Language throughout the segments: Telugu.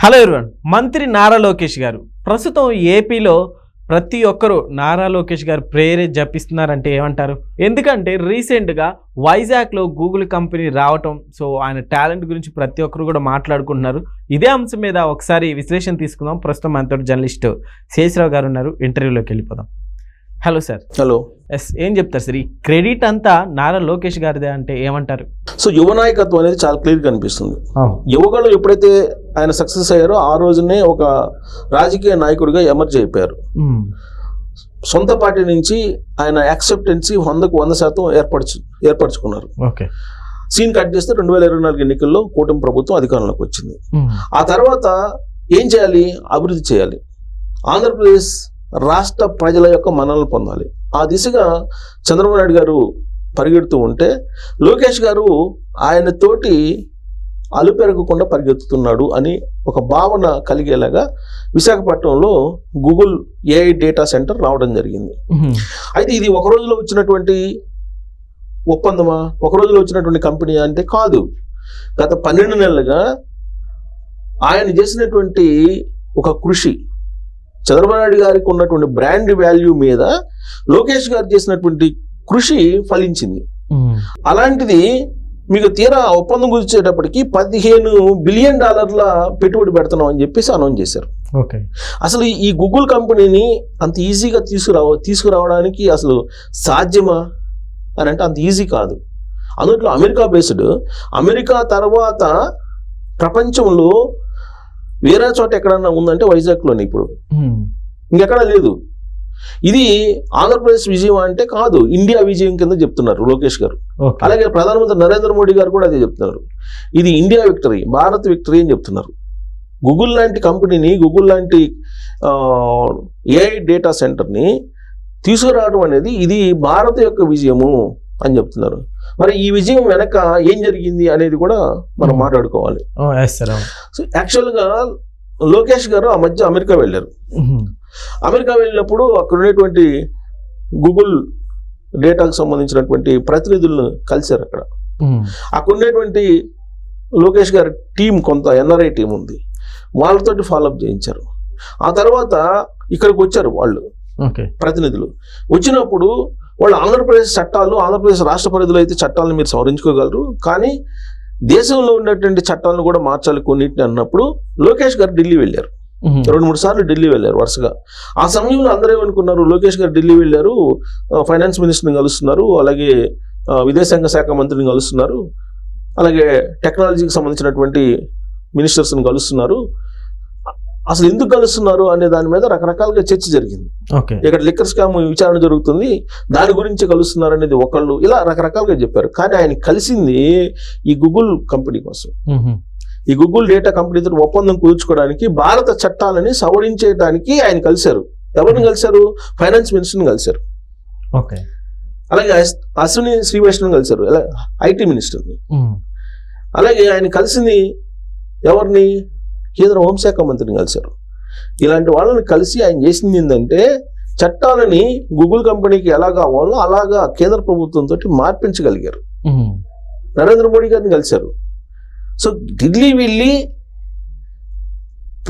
హలో ఎవరివన్, మంత్రి నారా లోకేష్ గారు ప్రస్తుతం ఏపీలో ప్రతి ఒక్కరూ నారా లోకేష్ గారు ప్రేరే జపిస్తున్నారంటే ఏమంటారు? ఎందుకంటే రీసెంట్గా వైజాగ్లో గూగుల్ కంపెనీ రావటం, సో ఆయన టాలెంట్ గురించి ప్రతి ఒక్కరు కూడా మాట్లాడుకుంటున్నారు. ఇదే అంశం మీద ఒకసారి విశ్లేషణ తీసుకుందాం. ప్రస్తుతం మనతో జర్నలిస్ట్ శేషరావు గారు ఉన్నారు. ఇంటర్వ్యూలోకి వెళ్ళిపోదాం. Hello sir. హలో. ఎస్, ఏం చెప్తారు సార్? ఈ క్రెడిట్ అంతా నారా లోకేష్ గారిదే అంటే ఏమంటారు? సో యువ నాయకత్వం అనేది చాలా క్లియర్గా కనిపిస్తుంది. యువకులు ఎప్పుడైతే ఆయన సక్సెస్ అయ్యారో ఆ రోజునే ఒక రాజకీయ నాయకుడిగా ఎమర్జ్ అయిపోయారు. సొంత పార్టీ నుంచి ఆయన యాక్సెప్టెన్సీ 100% ఏర్పరచుకున్నారు. ఓకే. సీన్ కట్ చేస్తే 2024 ఎన్నికల్లో కూటమి ప్రభుత్వం అధికారంలోకి వచ్చింది. ఆ తర్వాత ఏం చేయాలి? అభివృద్ధి చేయాలి. ఆంధ్రప్రదేశ్ రాష్ట్ర ప్రజల యొక్క మన్ననలు పొందాలి. ఆ దిశగా చంద్రబాబు నాయుడు గారు పరిగెడుతూ ఉంటే లోకేష్ గారు ఆయన తోటి అలుపెరగకుండా పరిగెత్తుతున్నాడు అని ఒక భావన కలిగేలాగా విశాఖపట్నంలో గూగుల్ ఏఐ డేటా సెంటర్ రావడం జరిగింది. అయితే ఇది ఒక రోజులో వచ్చినటువంటి ఒప్పందమా, ఒక రోజులో వచ్చినటువంటి కంపెనీ అంటే కాదు. గత 12 నెలలుగా ఆయన చేసినటువంటి ఒక కృషి, చంద్రబాబు నాయుడు గారికి ఉన్నటువంటి బ్రాండ్ వాల్యూ మీద లోకేష్ గారు చేసినటువంటి కృషి ఫలించింది. అలాంటిది మీకు తీరా ఒప్పందం కుదిర్చేటప్పటికి $15 బిలియన్ పెట్టుబడి పెడుతున్నాం అని చెప్పేసి అనౌన్స్ చేశారు. ఓకే. అసలు ఈ గూగుల్ కంపెనీని అంత ఈజీగా తీసుకురావడానికి అసలు సాధ్యమా అని అంటే అంత ఈజీ కాదు. అందులో అమెరికా బేస్డ్, అమెరికా తర్వాత ప్రపంచంలో వేరే చోట ఎక్కడన్నా ఉందంటే వైజాగ్లోనే, ఇప్పుడు ఇంకెక్కడా లేదు. ఇది ఆంధ్రప్రదేశ్ విజయం అంటే కాదు, ఇండియా విజయం కింద చెప్తున్నారు లోకేష్ గారు. అలాగే ప్రధానమంత్రి నరేంద్ర మోడీ గారు కూడా అదే చెప్తున్నారు. ఇది ఇండియా విక్టరీ, భారత్ విక్టరీ అని చెప్తున్నారు. గూగుల్ లాంటి కంపెనీని, గూగుల్ లాంటి ఏఐ డేటా సెంటర్ని తీసుకురావడం అనేది ఇది భారత్ యొక్క విజయము అని చెప్తున్నారు. మరి ఈ విజయం వెనక ఏం జరిగింది అనేది కూడా మనం మాట్లాడుకోవాలి. సో యాక్చువల్గా లోకేష్ గారు ఆ మధ్య అమెరికా వెళ్ళారు. అమెరికా వెళ్ళినప్పుడు అక్కడ ఉన్నటువంటి గూగుల్ డేటాకు సంబంధించినటువంటి ప్రతినిధులను కలిశారు. అక్కడ ఉన్నటువంటి లోకేష్ గారి టీం, కొంత ఎన్ఆర్ఐ టీం ఉంది, వాళ్ళతోటి ఫాలోఅప్ చేయించారు. ఆ తర్వాత ఇక్కడికి వచ్చారు వాళ్ళు ప్రతినిధులు. వచ్చినప్పుడు వాళ్ళు ఆంధ్రప్రదేశ్ చట్టాలు, ఆంధ్రప్రదేశ్ రాష్ట్ర పరిధిలో అయితే చట్టాలను మీరు సవరించుకోగలరు, కానీ దేశంలో ఉన్నటువంటి చట్టాలను కూడా మార్చాలి కొన్నిటిని అన్నప్పుడు లోకేష్ గారు ఢిల్లీ వెళ్ళారు. 2-3 సార్లు ఢిల్లీ వెళ్ళారు వరుసగా. ఆ సమయంలో అందరూ ఏమనుకున్నారు, లోకేష్ గారు ఢిల్లీ వెళ్ళారు, ఫైనాన్స్ మినిస్టర్ని కలుస్తున్నారు, అలాగే విదేశాంగ శాఖ మంత్రిని కలుస్తున్నారు, అలాగే టెక్నాలజీకి సంబంధించినటువంటి మినిస్టర్స్ని కలుస్తున్నారు. అసలు ఎందుకు కలుస్తున్నారు అనే దాని మీద రకరకాలుగా చర్చ జరిగింది. ఇక్కడ లిక్కర్ స్కామ్ విచారణ జరుగుతుంది, దాని గురించి కలుస్తున్నారు అనేది ఒకళ్ళు, ఇలా రకరకాలుగా చెప్పారు. కానీ ఆయన కలిసింది ఈ గూగుల్ కంపెనీ కోసం, ఈ గూగుల్ డేటా కంపెనీతో ఒప్పందం కుదుర్చుకోవడానికి, భారత చట్టాలని సవరించేయడానికి ఆయన కలిశారు. ఎవరిని కలిశారు? ఫైనాన్స్ మినిస్టర్ని కలిశారు. అలాగే అశ్విని శ్రీవైష్ణవ్ని కలిశారు, ఐటీ మినిస్టర్ని. అలాగే ఆయన కలిసింది ఎవరిని? కేంద్ర హోంశాఖ మంత్రిని కలిశారు. ఇలాంటి వాళ్ళని కలిసి ఆయన చేసింది ఏంటంటే, చట్టాలని గూగుల్ కంపెనీకి ఎలా కావాలో అలాగా కేంద్ర ప్రభుత్వంతో మార్పించగలిగారు. నరేంద్ర మోడీ గారిని కలిశారు. సో ఢిల్లీ వెళ్ళి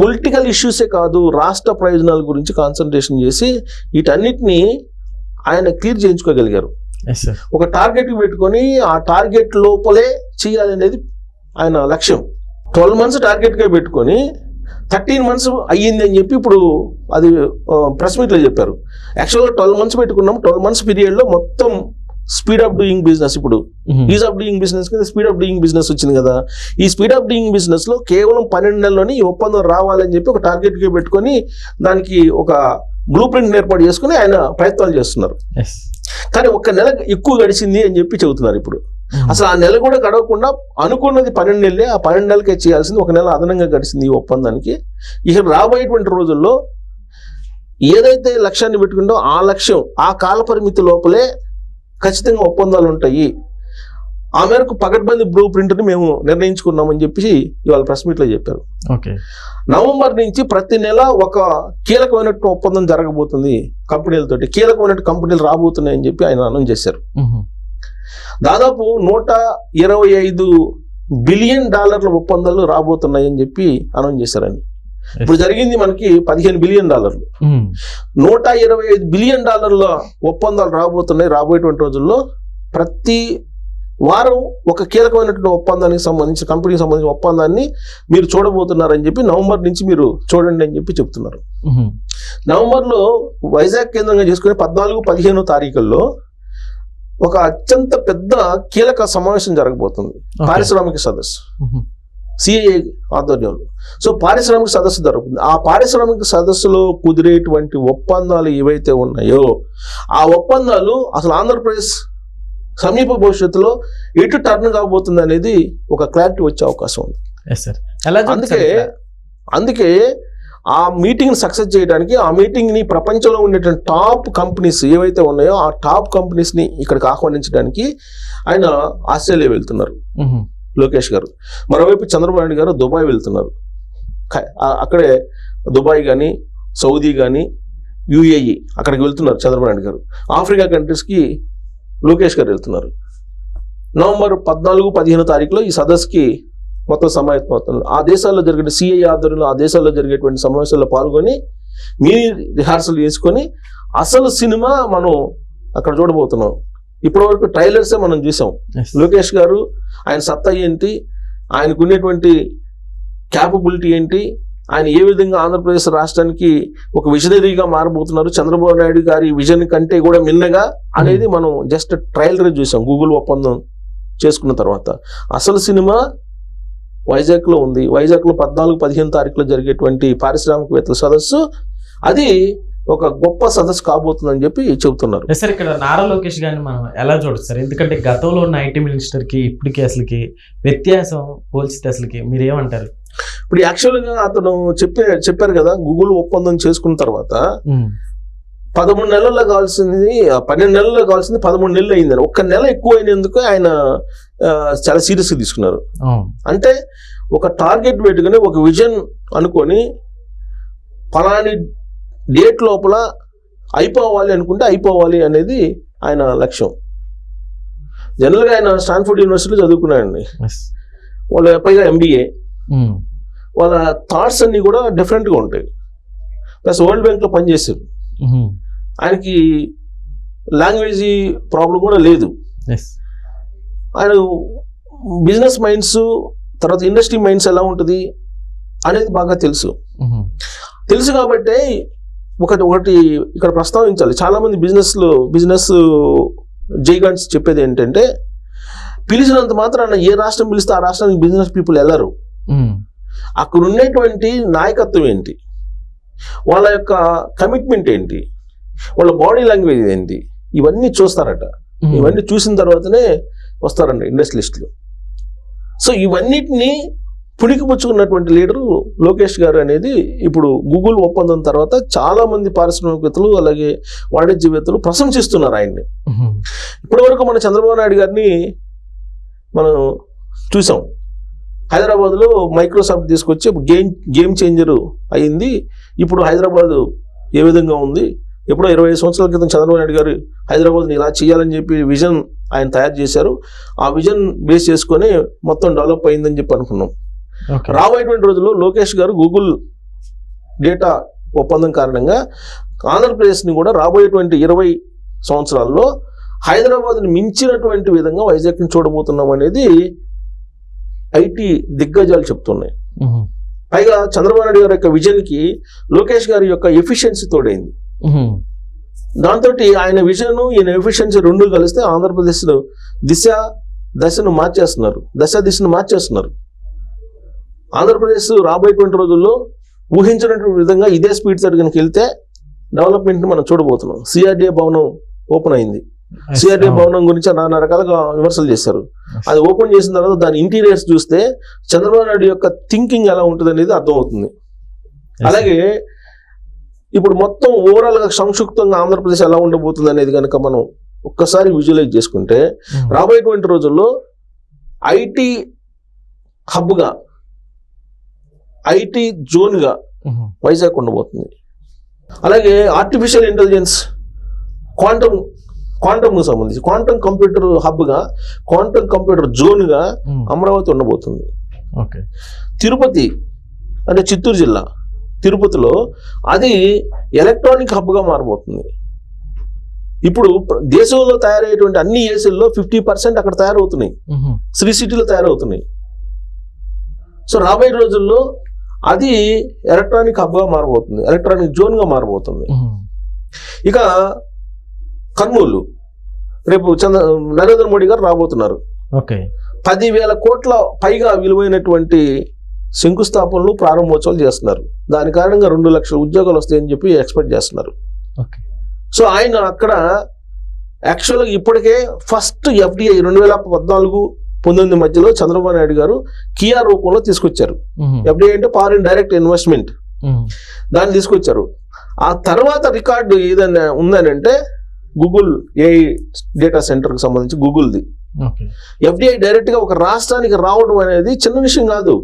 పొలిటికల్ ఇష్యూసే కాదు, రాష్ట్ర ప్రయోజనాల గురించి కాన్సన్ట్రేషన్ చేసి వీటన్నిటిని ఆయన క్లియర్ చేయించుకోగలిగారు. ఒక టార్గెట్ పెట్టుకొని ఆ టార్గెట్ లోపలే చేయాలనేది ఆయన లక్ష్యం. 12 months టార్గెట్గా పెట్టుకొని 13 months అయ్యింది అని చెప్పి ఇప్పుడు అది ప్రెస్ మీట్లో చెప్పారు. యాక్చువల్గా 12 months పెట్టుకున్నాం. 12 months పీరియడ్లో మొత్తం స్పీడ్ ఆఫ్ డూయింగ్ బిజినెస్, ఇప్పుడు ఈజ్ ఆఫ్ డూయింగ్ బిజినెస్ కింద స్పీడ్ ఆఫ్ డూయింగ్ బిజినెస్ వచ్చింది కదా. ఈ స్పీడ్ ఆఫ్ డూయింగ్ బిజినెస్లో కేవలం 12 నెలల్లోనే ఈ ఒప్పందం రావాలని చెప్పి ఒక టార్గెట్గా పెట్టుకొని దానికి ఒక బ్లూ ప్రింట్ ఏర్పాటు చేసుకుని ఆయన ప్రయత్నాలు చేస్తున్నారు. కానీ 1 నెల ఎక్కువ గడిచింది అని చెప్పి చెబుతున్నారు ఇప్పుడు. అసలు ఆ నెల కూడా గడవకుండా అనుకున్నది 12 నెలలే, ఆ 12 నెలలకే చేయాల్సింది 1 నెల అదనంగా గడిచింది ఈ ఒప్పందానికి. ఇక రాబోయేటువంటి రోజుల్లో ఏదైతే లక్ష్యాన్ని పెట్టుకుందో ఆ లక్ష్యం, ఆ కాల పరిమితి లోపలే ఖచ్చితంగా ఒప్పందాలు ఉంటాయి. ఆ మేరకు పకడ్బందీ బ్లూ ప్రింట్ని మేము నిర్ణయించుకున్నామని చెప్పి ఇవాళ ప్రెస్ మీట్లో చెప్పారు. నవంబర్ నుంచి ప్రతి నెల ఒక కీలకమైన ఒప్పందం జరగబోతుంది కంపెనీలతోటి, కీలకమైన కంపెనీలు రాబోతున్నాయని చెప్పి ఆయన అనౌన్స్ చేశారు. దాదాపు 125 బిలియన్ డాలర్ల ఒప్పందాలు రాబోతున్నాయని చెప్పి అనౌన్స్ చేశారని. ఇప్పుడు జరిగింది మనకి $15 బిలియన్, 125 బిలియన్ డాలర్ల ఒప్పందాలు రాబోతున్నాయి రాబోయేటువంటి రోజుల్లో. ప్రతి వారం ఒక కీలకమైనటువంటి ఒప్పందానికి సంబంధించి కంపెనీకి సంబంధించిన ఒప్పందాన్ని మీరు చూడబోతున్నారని చెప్పి నవంబర్ నుంచి మీరు చూడండి అని చెప్పి చెప్తున్నారు. నవంబర్లో వైజాగ్ కేంద్రంగా చేసుకునే 14-15 తారీఖుల్లో ఒక అత్యంత పెద్ద కీలక సమావేశం జరగబోతుంది, పారిశ్రామిక సదస్సు, సిఐఏ ఆధ్వర్యంలో. సో పారిశ్రామిక సదస్సు జరుగుతుంది. ఆ పారిశ్రామిక సదస్సులో కుదిరేటువంటి ఒప్పందాలు ఏవైతే ఉన్నాయో ఆ ఒప్పందాలు అసలు ఆంధ్రప్రదేశ్ సమీప భవిష్యత్తులో ఎటు టర్న్ కాబోతుంది అనేది ఒక క్లారిటీ వచ్చే అవకాశం ఉంది. అందుకే ఆ మీటింగ్ సక్సెస్ చేయడానికి, ఆ మీటింగ్ని ప్రపంచంలో ఉండేటువంటి టాప్ కంపెనీస్ ఏవైతే ఉన్నాయో ఆ టాప్ కంపెనీస్ని ఇక్కడికి ఆహ్వానించడానికి ఆయన ఆస్ట్రేలియా వెళ్తున్నారు లోకేష్ గారు. మరోవైపు చంద్రబాబు నాయుడు గారు దుబాయ్ వెళ్తున్నారు. అక్కడే దుబాయ్ కానీ సౌదీ కానీ యుఏఈ అక్కడికి వెళ్తున్నారు చంద్రబాబు నాయుడు గారు. ఆఫ్రికా కంట్రీస్కి లోకేష్ గారు వెళ్తున్నారు. నవంబర్ 14-15 తారీఖులో ఈ సదస్సుకి మొత్తం సమాయత్తం అవుతున్నారు. ఆ దేశాల్లో జరిగే సిఐ ఆధ్వర్యంలో ఆ దేశాల్లో జరిగేటువంటి సమావేశాల్లో పాల్గొని మినీ రిహార్సల్ చేసుకొని అసలు సినిమా మనం అక్కడ చూడబోతున్నాం. ఇప్పటి వరకు ట్రైలర్సే మనం చూసాం. లోకేష్ గారు ఆయన సత్తా ఏంటి, ఆయనకు ఉండేటువంటి క్యాపబిలిటీ ఏంటి, ఆయన ఏ విధంగా ఆంధ్రప్రదేశ్ రాష్ట్రానికి ఒక విజనరీగా మారబోతున్నారు, చంద్రబాబు నాయుడు గారి విజన్ కంటే కూడా మిన్నగా అనేది మనం జస్ట్ ట్రైలర్ చూసాం గూగుల్ ఒప్పందం చేసుకున్న తర్వాత. అసలు సినిమా వైజాగ్లో ఉంది. వైజాగ్లో 14-15 తారీఖులో జరిగేటువంటి పారిశ్రామికవేత్తల సదస్సు అది ఒక గొప్ప సదస్సు కాబోతుందని చెప్పి చెబుతున్నారు. సార్ ఇక్కడ నారా లోకేష్ గారిని మనం ఎలా చూడచ్చు సార్? ఎందుకంటే గతంలో ఉన్న ఐటీ మినిస్టర్కి ఇప్పటికి అసలుకి వ్యత్యాసం పోల్చితే అసలుకి మీరు ఏమంటారు? ఇప్పుడు యాక్చువల్గా అతను చెప్పారు కదా, గూగుల్ ఒప్పందం చేసుకున్న తర్వాత 11 నెలల్లో కావాల్సింది 12 నెలల్లో కావాల్సింది 13 నెలలు అయిందని. ఒక్క నెల ఎక్కువ అయినందుకు ఆయన చాలా సీరియస్గా తీసుకున్నారు. అంటే ఒక టార్గెట్ పెట్టుకుని ఒక విజన్ అనుకొని ఫలాని డేట్ లోపల అయిపోవాలి అనుకుంటే అయిపోవాలి అనేది ఆయన లక్ష్యం. జనరల్గా ఆయన స్టాన్ఫోర్డ్ యూనివర్సిటీలో చదువుకున్నాడండి. వాళ్ళ పైగా MBA. వాళ్ళ థాట్స్ అన్ని కూడా డిఫరెంట్గా ఉంటాయి. ప్లస్ వరల్డ్ బ్యాంక్లో పనిచేశారు. ఆయనకి లాంగ్వేజ్ ప్రాబ్లం కూడా లేదు. ఆయన బిజినెస్ మైండ్స్ తర్వాత ఇండస్ట్రీ మైండ్స్ ఎలా ఉంటుంది అనేది బాగా తెలుసు కాబట్టి ఒకటి ఇక్కడ ప్రస్తావించాలి. చాలామంది బిజినెస్ జైగాంట్స్ చెప్పేది ఏంటంటే పిలిచినంత మాత్రాన ఏ రాష్ట్రం పిలిస్తే ఆ రాష్ట్రానికి బిజినెస్ పీపుల్ వెళ్ళరు. అక్కడ ఉండేటువంటి నాయకత్వం ఏంటి, వాళ్ళ యొక్క కమిట్మెంట్ ఏంటి, వాళ్ళ బాడీ లాంగ్వేజ్ ఏంటి, ఇవన్నీ చూస్తారట. ఇవన్నీ చూసిన తర్వాతనే వస్తారంట ఇండస్ట్రియలిస్టులు. సో ఇవన్నిటిని పుణికిపుచ్చుకున్నటువంటి లీడరు లోకేష్ గారు అనేది ఇప్పుడు గూగుల్ ఒప్పందం తర్వాత చాలా మంది పారిశ్రామికవేత్తలు అలాగే వాణిజ్యవేత్తలు ప్రశంసిస్తున్నారు ఆయన్ని. ఇప్పటివరకు మన చంద్రబాబు నాయుడు గారిని మనం చూసాం. హైదరాబాద్లో మైక్రోసాఫ్ట్ తీసుకొచ్చి గేమ్ చేంజర్ అయింది. ఇప్పుడు హైదరాబాద్ ఏ విధంగా ఉంది, ఎప్పుడో 25 సంవత్సరాల క్రితం చంద్రబాబు నాయుడు గారు హైదరాబాద్ని ఇలా చేయాలని చెప్పి విజన్ ఆయన తయారు చేశారు. ఆ విజన్ బేస్ చేసుకొని మొత్తం డెవలప్ అయిందని చెప్పి అనుకున్నాం. రాబోయేటువంటి రోజుల్లో లోకేష్ గారు గూగుల్ డేటా ఒప్పందం కారణంగా ఆంధ్రప్రదేశ్ని కూడా రాబోయేటువంటి 20 సంవత్సరాల్లో హైదరాబాద్ని మించినటువంటి విధంగా వైజాగ్ని చూడబోతున్నాం అనేది ఐటీ దిగ్గజాలు చెప్తున్నాయి. పైగా చంద్రబాబు నాయుడు గారి యొక్క విజన్కి లోకేష్ గారి యొక్క ఎఫిషియన్సీ తోడైంది. దాంతో ఆయన విజన్ ఈయన ఎఫిషియన్సీ రెండు కలిస్తే ఆంధ్రప్రదేశ్ దిశను మార్చేస్తున్నారు. ఆంధ్రప్రదేశ్ రాబోయేటువంటి రోజుల్లో ఊహించినటువంటి విధంగా ఇదే స్పీడ్ తోటి కనుక వెళ్తే డెవలప్మెంట్ని మనం చూడబోతున్నాం. సిఆర్డీఏ భవనం ఓపెన్ అయింది. సిఆర్డీఏ భవనం గురించి నానా రకాలుగా విమర్శలు చేశారు. అది ఓపెన్ చేసిన తర్వాత దాని ఇంటీరియర్స్ చూస్తే చంద్రబాబు నాయుడు యొక్క థింకింగ్ ఎలా ఉంటుంది అనేది అర్థమవుతుంది. అలాగే ఇప్పుడు మొత్తం ఓవరాల్గా సంక్షిప్తంగా ఆంధ్రప్రదేశ్ ఎలా ఉండబోతుంది అనేది కనుక మనం ఒక్కసారి విజువలైజ్ చేసుకుంటే రాబోయేటువంటి రోజుల్లో ఐటీ హబ్గా ఐటీ జోన్గా వైజాగ్ ఉండబోతుంది. అలాగే ఆర్టిఫిషియల్ ఇంటెలిజెన్స్ క్వాంటమ్ సంబంధించి క్వాంటమ్ కంప్యూటర్ హబ్గా, క్వాంటమ్ కంప్యూటర్ జోన్గా అమరావతి ఉండబోతుంది. ఓకే. తిరుపతి అంటే చిత్తూరు జిల్లా తిరుపతిలో అది ఎలక్ట్రానిక్ హబ్గా మారబోతుంది. ఇప్పుడు దేశంలో తయారయ్యేటువంటి అన్ని ఏసీల్లో 50% అక్కడ తయారవుతున్నాయి, శ్రీ సిటీలో తయారవుతున్నాయి. సో రాబోయే రోజుల్లో అది ఎలక్ట్రానిక్ హబ్గా మారబోతుంది, ఎలక్ట్రానిక్ జోన్గా మారబోతుంది. ఇక కర్నూలు రేపు నరేంద్ర మోడీ గారు రాబోతున్నారు. ఓకే. 10,000 కోట్ల పైగా విలువైనటువంటి శంకుస్థాపనలు, ప్రారంభోత్సవాలు చేస్తున్నారు. దాని కారణంగా 2 లక్షల ఉద్యోగాలు వస్తాయని చెప్పి ఎక్స్పెక్ట్ చేస్తున్నారు. సో ఆయన అక్కడ యాక్చువల్గా ఇప్పటికే ఫస్ట్ FDI 2014-19 మధ్యలో చంద్రబాబు నాయుడు గారు కియా రూపంలో తీసుకొచ్చారు. FDI అంటే ఫారిన్ డైరెక్ట్ ఇన్వెస్ట్మెంట్, దాన్ని తీసుకొచ్చారు. ఆ తర్వాత రికార్డు ఏదైనా ఉందని అంటే గూగుల్ AI డేటా సెంటర్కి సంబంధించి గూగుల్ది. FDI డైరెక్ట్ గా ఒక రాష్ట్రానికి రావడం అనేది చిన్న విషయం కాదు.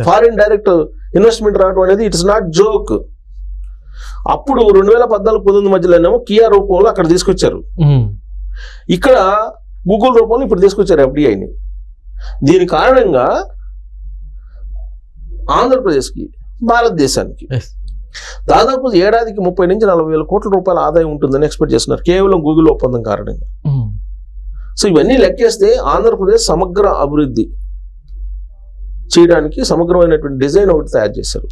ఫారిన్ డైరెక్ట్ ఇన్వెస్ట్మెంట్ రావడం అనేది ఇట్స్ నాట్ జోక్. అప్పుడు 2014-19 మధ్యలోనేమో కియా రూపంలో అక్కడ తీసుకొచ్చారు, ఇక్కడ గూగుల్ రూపంలో ఇప్పుడు తీసుకొచ్చారు FDIని. దీని కారణంగా ఆంధ్రప్రదేశ్కి, భారతదేశానికి దాదాపు ఏడాదికి 30,000-40,000 కోట్ల రూపాయల ఆదాయం ఉంటుందని ఎక్స్పెక్ట్ చేస్తున్నారు, కేవలం గూగుల్ ఒప్పందం కారణంగా. సో ఇవన్నీ లెక్కేస్తే ఆంధ్రప్రదేశ్ సమగ్ర అభివృద్ధి చేయడానికి సమగ్రమైనటువంటి డిజైన్ ఒకటి తయారు చేశారు.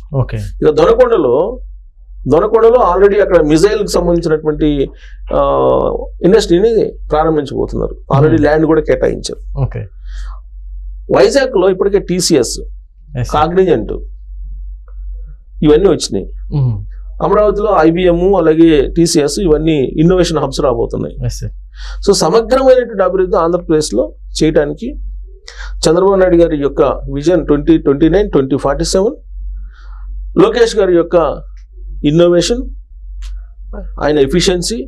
ఇక దొనకొండలో ఆల్రెడీ అక్కడ మిజైల్కి సంబంధించినటువంటి ఇండస్ట్రీని ప్రారంభించబోతున్నారు, ఆల్రెడీ ల్యాండ్ కూడా కేటాయించారు. వైజాగ్లో ఇప్పటికే TCS, కాగ్నిజెంట్ ఇవన్నీ వచ్చినాయి. అమరావతిలో IBM అలాగే TCS ఇవన్నీ ఇన్నోవేషన్ హబ్స్ రాబోతున్నాయి. సో సమగ్రమైనటువంటి అభివృద్ధి ఆంధ్రప్రదేశ్లో చేయడానికి చంద్రబాబు నాయుడు గారి యొక్క విజన్ 2029-2047, లోకేష్ గారి యొక్క ఇన్నోవేషన్, ఆయన ఎఫిషియన్సీ,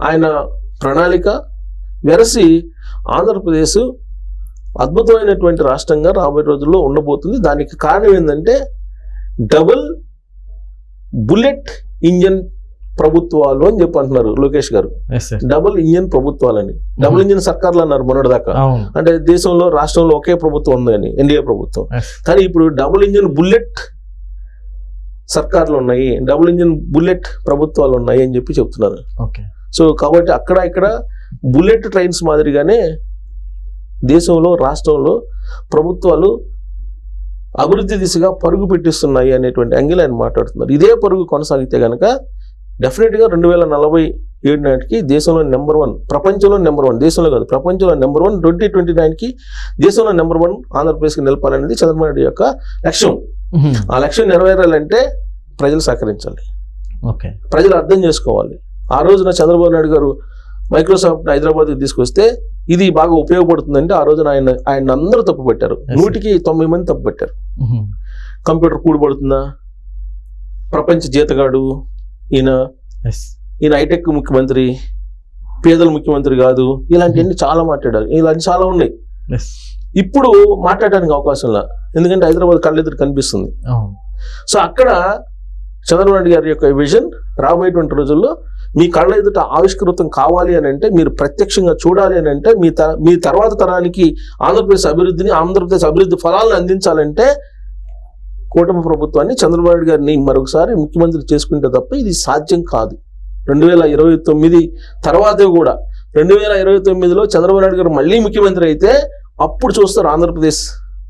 ఆయన ప్రణాళిక వెరసి ఆంధ్రప్రదేశ్ అద్భుతమైనటువంటి రాష్ట్రంగా రాబోయే రోజుల్లో ఉండబోతుంది. దానికి కారణం ఏంటంటే డబుల్ బుల్లెట్ ఇంజన్ ప్రభుత్వాలు అని చెప్పి అంటున్నారు లోకేష్ గారు. డబుల్ ఇంజన్ ప్రభుత్వాలని, డబుల్ ఇంజన్ సర్కార్లు అన్నారు మొన్నటిదాకా. అంటే దేశంలో రాష్ట్రంలో ఒకే ప్రభుత్వం ఉందని, ఎన్డీఏ ప్రభుత్వం. కానీ ఇప్పుడు డబుల్ ఇంజన్ బుల్లెట్ సర్కార్లు ఉన్నాయి, డబుల్ ఇంజన్ బుల్లెట్ ప్రభుత్వాలు ఉన్నాయి అని చెప్పి చెప్తున్నారు. సో కాబట్టి అక్కడ ఇక్కడ బుల్లెట్ ట్రైన్స్ మాదిరిగానే దేశంలో, రాష్ట్రంలో ప్రభుత్వాలు అభివృద్ధి దిశగా పరుగు పెట్టిస్తున్నాయి అనేటువంటి యాంగిల్ ఆయన మాట్లాడుతున్నారు. ఇదే పరుగు కొనసాగితే కనుక డెఫినెట్గా 2047 నాటికి దేశంలో నెంబర్ 1, ప్రపంచంలో నెంబర్ 1, దేశంలో కాదు ప్రపంచంలో నెంబర్ 1, 2029కి దేశంలో నెంబర్ 1 ఆంధ్రప్రదేశ్కి నిలపాలనేది చంద్రబాబు నాయుడు యొక్క లక్ష్యం. ఆ లక్ష్యం నెరవేరాలంటే ప్రజలు సహకరించాలి, ప్రజలు అర్థం చేసుకోవాలి. ఆ రోజున చంద్రబాబు నాయుడు గారు మైక్రోసాఫ్ట్ హైదరాబాద్కి తీసుకొస్తే ఇది బాగా ఉపయోగపడుతుందంటే ఆ రోజున ఆయన అందరూ తప్పు పెట్టారు, 100కి 90 మంది తప్పు పెట్టారు. కంప్యూటర్ కూడబడుతుందా, ప్రపంచ జీతగాడు ఈయన హైటెక్ ముఖ్యమంత్రి, పేదల ముఖ్యమంత్రి కాదు, ఇలాంటివన్నీ చాలా మాట్లాడారు. ఇలాంటి చాలా ఉన్నాయి. ఇప్పుడు మాట్లాడడానికి అవకాశంలా, ఎందుకంటే హైదరాబాద్ కళ్ళెదురు కనిపిస్తుంది. సో అక్కడ చంద్రబాబు నాయుడు గారి యొక్క విజన్ రాబోయేటువంటి రోజుల్లో మీ కళ్ళ ఎదుట ఆవిష్కృతం కావాలి అని అంటే, మీరు ప్రత్యక్షంగా చూడాలి అని అంటే, మీ తర్వాత తరానికి ఆంధ్రప్రదేశ్ అభివృద్ధి ఫలాలను అందించాలంటే కూటమి ప్రభుత్వాన్ని, చంద్రబాబు నాయుడు గారిని మరొకసారి ముఖ్యమంత్రి చేసుకుంటే తప్ప ఇది సాధ్యం కాదు. 2029 తర్వాతే కూడా 2029లో చంద్రబాబు నాయుడు గారు మళ్ళీ ముఖ్యమంత్రి అయితే అప్పుడు చూస్తారు ఆంధ్రప్రదేశ్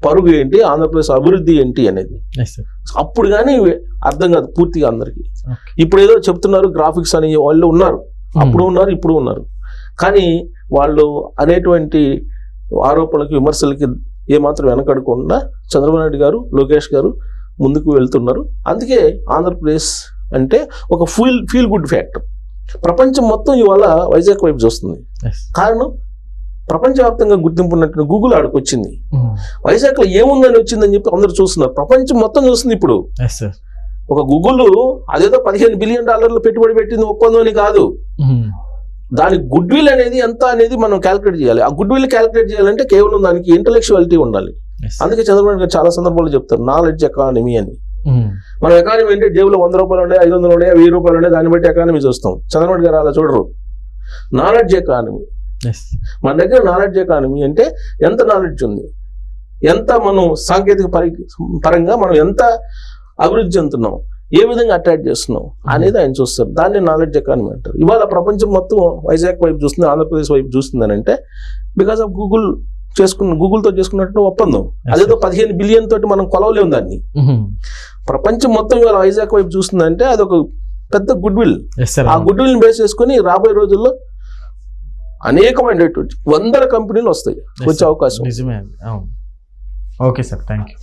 పరుగు ఏంటి, ఆంధ్రప్రదేశ్ అభివృద్ధి ఏంటి అనేది. అప్పుడు కానీ అర్థం కాదు పూర్తిగా అందరికీ. ఇప్పుడు ఏదో చెప్తున్నారు గ్రాఫిక్స్ అని, వాళ్ళు ఉన్నారు, అప్పుడు ఉన్నారు, ఇప్పుడు ఉన్నారు. కానీ వాళ్ళు అనేటువంటి ఆరోపణలకి, విమర్శలకి ఏమాత్రం వెనకడకుండా చంద్రబాబు నాయుడు గారు, లోకేష్ గారు ముందుకు వెళ్తున్నారు. అందుకే ఆంధ్రప్రదేశ్ అంటే ఒక ఫీల్ గుడ్ ఫ్యాక్టర్. ప్రపంచం మొత్తం ఇవాళ వైజాగ్ వైపు చూస్తుంది. కారణం ప్రపంచవ్యాప్తంగా గుర్తింపు ఉన్నట్టు గూగుల్ ఆడికి వచ్చింది. వైజాగ్లో ఏముందని వచ్చిందని చెప్పి అందరూ చూస్తున్నారు, ప్రపంచం మొత్తం చూస్తుంది. ఇప్పుడు ఒక గూగుల్ అదేదో $15 బిలియన్ పెట్టుబడి పెట్టింది ఒప్పందం అని కాదు, దాని గుడ్ విల్ అనేది ఎంత అనేది మనం క్యాలిక్యులేట్ చేయాలి. ఆ గుడ్ విల్ క్యాలిక్యులేట్ చేయాలంటే కేవలం దానికి ఇంటలెక్చువాలిటీ ఉండాలి. అందుకే చంద్రబాబు గారు చాలా సందర్భాల్లో చెప్తారు నాలెడ్జ్ ఎకానమీ అని. మన ఎకానమీ అంటే జేబులో 100 రూపాయలు ఉండే, 500 ఉండే, 1000 రూపాయలు ఉండే, దాన్ని బట్టి ఎకానమీ చూస్తాం. చంద్రబాబు గారు అలా చూడరు. Knowledge economy. ఎస్. మన దగ్గర నాలెడ్జ్ ఎకానమీ అంటే ఎంత నాలెడ్జ్ ఉంది, ఎంత మనం సాంకేతిక పరంగా మనం ఎంత అభివృద్ధి చెందుతున్నాం, ఏ విధంగా అట్రాక్ట్ చేస్తున్నాం అనేది ఆయన చూస్తారు. దాన్ని నాలెడ్జ్ ఎకానమీ అంటారు. ఇవాళ ప్రపంచం మొత్తం వైజాగ్ వైపు చూస్తుంది, ఆంధ్రప్రదేశ్ వైపు చూస్తుంది అని అంటే బికాస్ ఆఫ్ గూగుల్తో చేసుకున్నట్టు ఒప్పందం. అదేదో 15 బిలియన్ తోటి మనం కొలవలేము దాన్ని. ప్రపంచం మొత్తం ఇవాళ వైజాగ్ వైపు చూస్తుందంటే అది ఒక పెద్ద గుడ్ విల్. ఆ గుడ్ విల్ బేస్ చేసుకుని రాబోయే రోజుల్లో అనేకమైనటువంటి 100 కంపెనీలు వస్తాయి, వచ్చే అవకాశం. నిజమే. Okay sir, thank you.